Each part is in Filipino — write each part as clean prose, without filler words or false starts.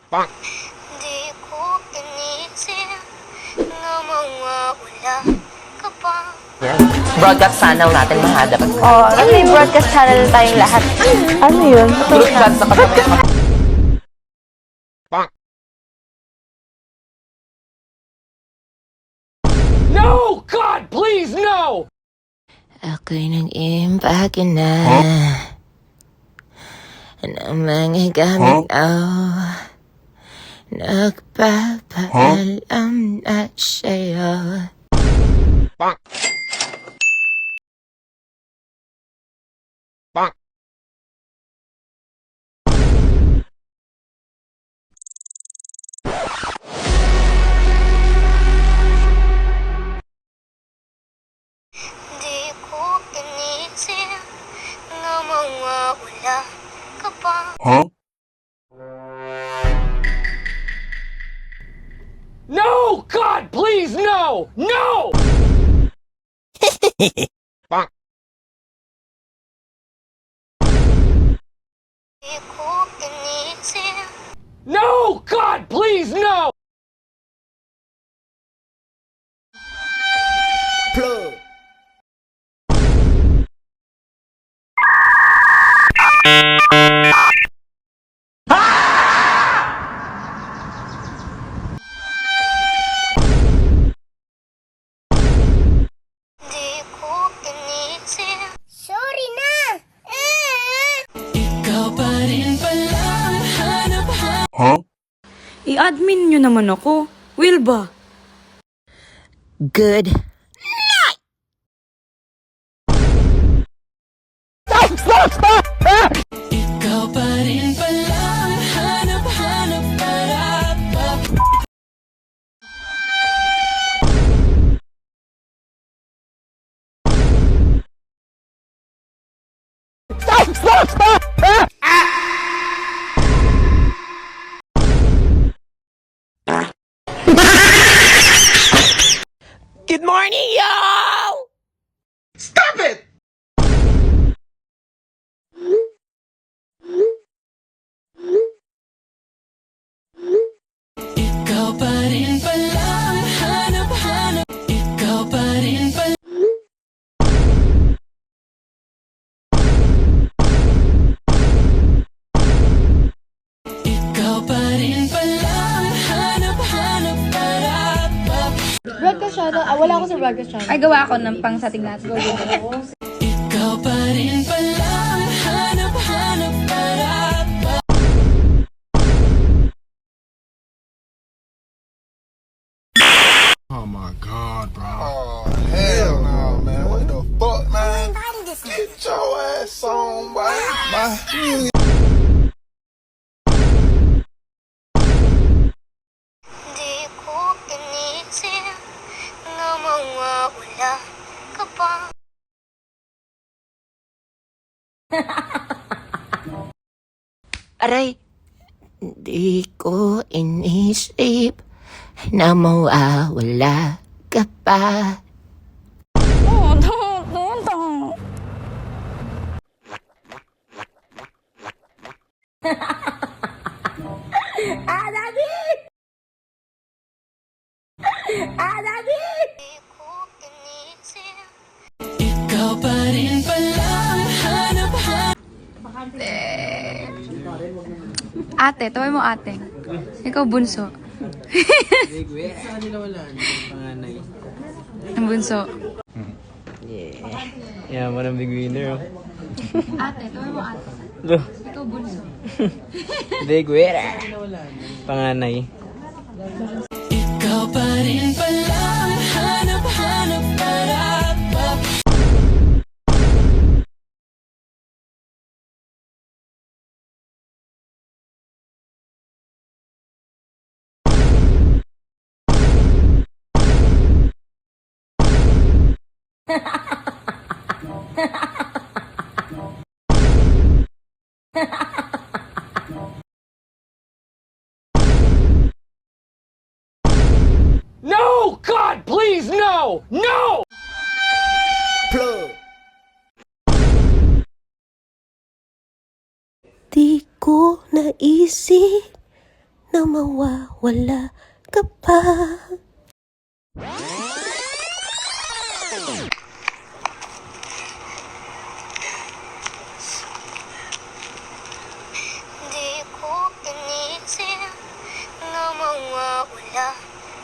Di ko inisip na mawawala ka pa. Broadcast channel natin mahadap. May broadcast channel tayong lahat. Ano yun? Broadcast sa kasabay. No! God, please, no! Ako'y nag-imbag na ng mga gamit nagpapaalam na sa'yo. Di ko inisip na mawawala ka pa. No! God, please, no! No! Di ko inisip. No! God, please, no! Di ko inisip. Sorry na! I-admin nyo naman ako. Will ba? Good. Good morning, yo! Stop it! Broadcast channel? Wala ako sa broadcast channel. Ay, gawa ako ng pang sa tingnan. Go, go, go. Oh my God, bro. Oh, hell no, man. What the fuck, man? Get your ass on, boy. Bye. Di ko inisip na mawawala ka pa. Aray, di ko inisip na mawawala ka pa. Di ko inisip. Ate, tawag mo ate. Ikaw bunso. Ang bunso. Yeah, man ang big winner. Ate, tawag mo ate. Lo, Ikaw bunso. big winner. Panganay. No! God, please, no! No! Di ko naisip na mawawala ka pa. Di ko inisip na mawawala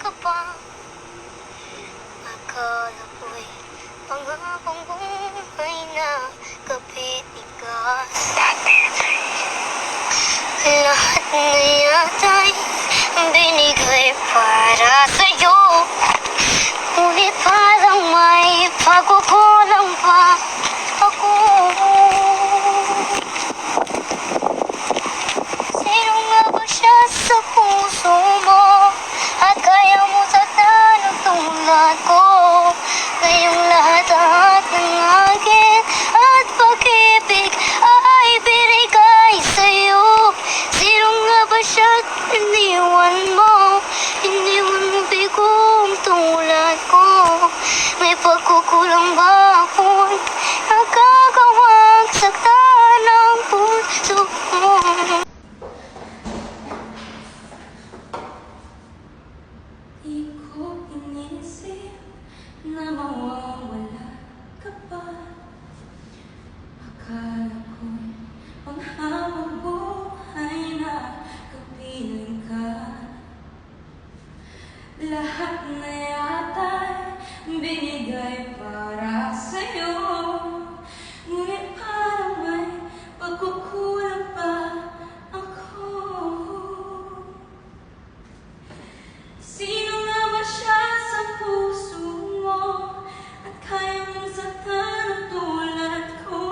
ka pa. Akala ko'y pangakong buhay na kapitigan. Lahat na yata'y binigay para sa'yo. Ngunit parang may pagkukulang pa ako. Sino nga ba siya sa puso mo? At kaya mo saktan ang tulad ko. Ngayong lahat ng akin at pag-ibig ay binigay sa'yo. Sino nga ba siya iniwan mo? Iniwan mo bigong tulad ko. May pagkukulang ba ako'y nagkagawang saktan ang puso mo? Di ko inisip na mawawala ka pa. Akala ko'y panghabang buhay na kapiling ka. Lahat na yata'y binigay para sa'yo. Ngunit parang may pagkukulang pa ako. Sino nga ba siya sa puso mo? At kaya mong saktan ang tulad ko.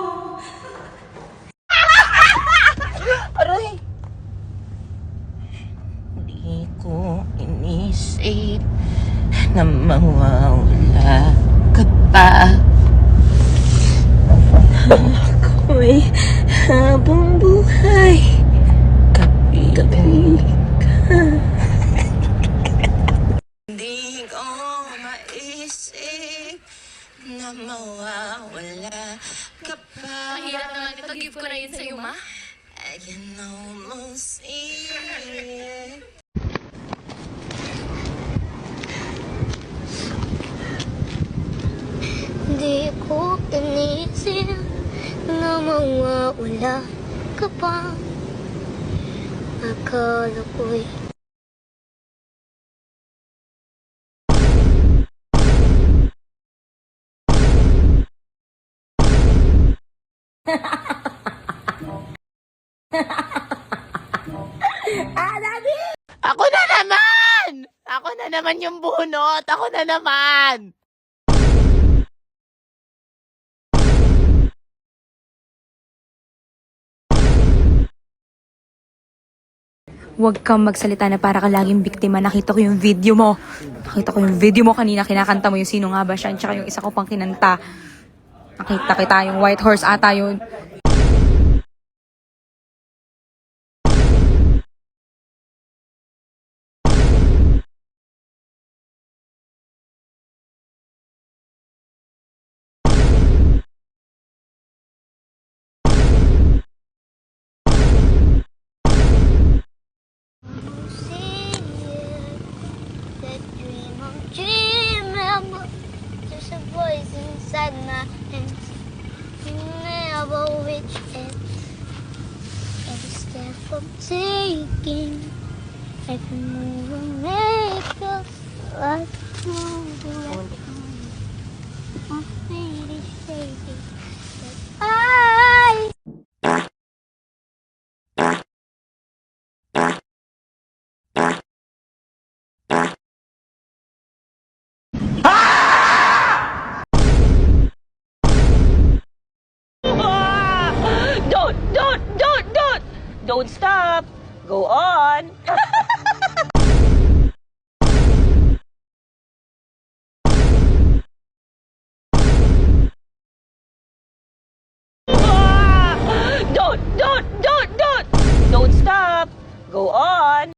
Aray! Di ko inisip na mawawala ka pa. Ako'y habang buhay kapiling ka. Hindi ko maisip na mawawala ka pa. Ang hirap naman ito. Give ko na yun sa'yo, ma. I can almost see it. Di ko inisip na mawawala ka pa. Akala ko'y Ako na naman! Ako na naman yung bunot! Ako na naman! Huwag kang magsalita na para ka laging biktima. Nakita ko yung video mo. Nakita ko yung video mo kanina. Kinakanta mo yung sino nga ba siya. Tsaka yung isa ko pang kinanta. Nakita kita yung White Horse ata yun. see it, that dream of dream. There's a voice inside my head. You never reach it. Every step I'm taking, every move I make feels like moving. My feet is shaking. But I Don't stop! Go on! Don't stop! Go on!